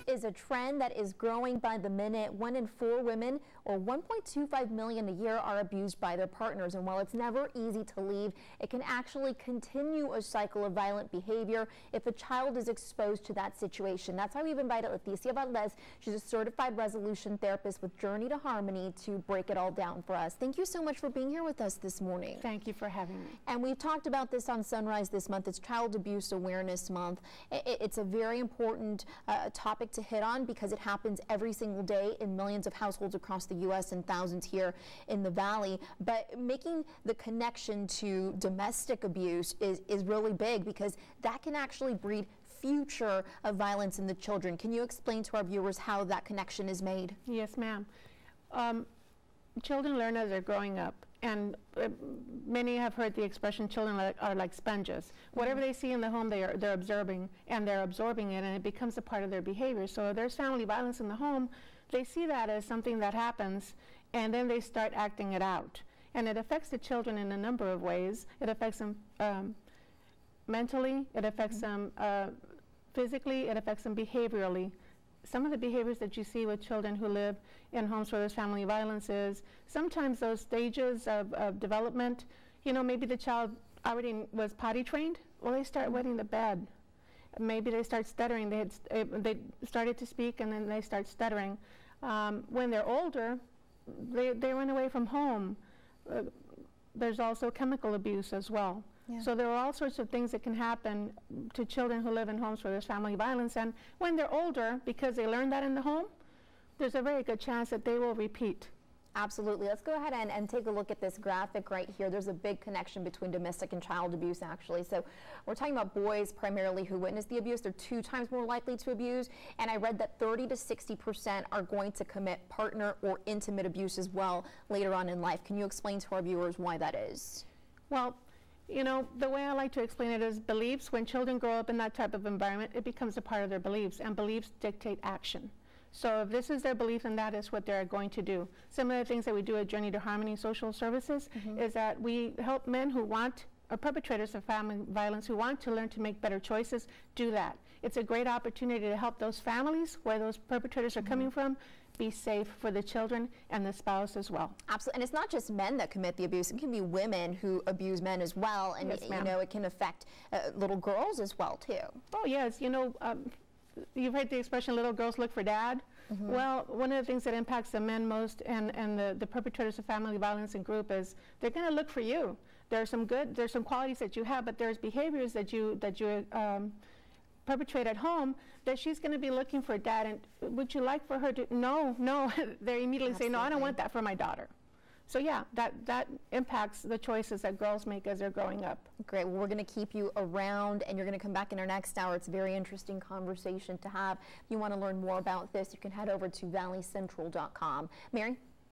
is a trend that is growing by the minute. 1 in 4 women, or 1.25 million a year, are abused by their partners. And while it's never easy to leave, it can actually continue a cycle of violent behavior if a child is exposed to that situation. That's why we've invited Leticia Valdez. She's a certified resolution therapist with Journey to Harmony to break it all down for us. Thank you so much for being here with us this morning. Thank you for having me. And we've talked about this on Sunrise this month. It's Child Abuse Awareness Month. It's a very important topic to hit on because it happens every single day in millions of households across the U.S. and thousands here in the Valley. But making the connection to domestic abuse is really big because that can actually breed future of violence in the children. Can you explain to our viewers how that connection is made? Yes, ma'am. Children learn as they're growing up, and many have heard the expression, children are like sponges. Whatever they see in the home, they're observing, and they're absorbing it, and it becomes a part of their behavior. So if there's family violence in the home, they see that as something that happens, and then they start acting it out. And it affects the children in a number of ways. It affects them mentally, it affects them physically, it affects them behaviorally. Some of the behaviors that you see with children who live in homes where there's family violence is sometimes those stages of development, you know, maybe the child already was potty trained. Well, they start wetting the bed. Maybe they start stuttering. They started to speak and then they start stuttering. When they're older, they run away from home. There's also chemical abuse as well. Yeah. So there are all sorts of things that can happen to children who live in homes where there's family violence, and when they're older, because they learned that in the home, there's a very good chance that they will repeat. Absolutely. Let's go ahead and take a look at this graphic right here. There's a big connection between domestic and child abuse, actually. So we're talking about boys primarily who witness the abuse. They're 2 times more likely to abuse, and I read that 30 to 60% are going to commit partner or intimate abuse as well later on in life. Can you explain to our viewers why that is? Well, you know, the way I like to explain it is beliefs. When children grow up in that type of environment, it becomes a part of their beliefs, and beliefs dictate action. So if this is their belief, then that is what they're going to do. Some of the things that we do at Journey to Harmony Social Services is that we help men who want, or perpetrators of family violence who want to learn to make better choices, do that. It's a great opportunity to help those families where those perpetrators are coming from be safe for the children and the spouse as well. Absolutely, and it's not just men that commit the abuse. It can be women who abuse men as well, and yes, you know, it can affect little girls as well too. Oh yes, you know, you've heard the expression, little girls look for dad. Well, one of the things that impacts the men most and the perpetrators of family violence in group is they're going to look for you. There's some qualities that you have, but there's behaviors that you perpetrate at home that she's going to be looking for dad. And would you like for her to? No. They immediately say, no, I don't want that for my daughter. So yeah, that impacts the choices that girls make as they're growing up. Great. Well, we're going to keep you around, and you're going to come back in our next hour. It's a very interesting conversation to have. If you want to learn more about this, you can head over to valleycentral.com. Mary?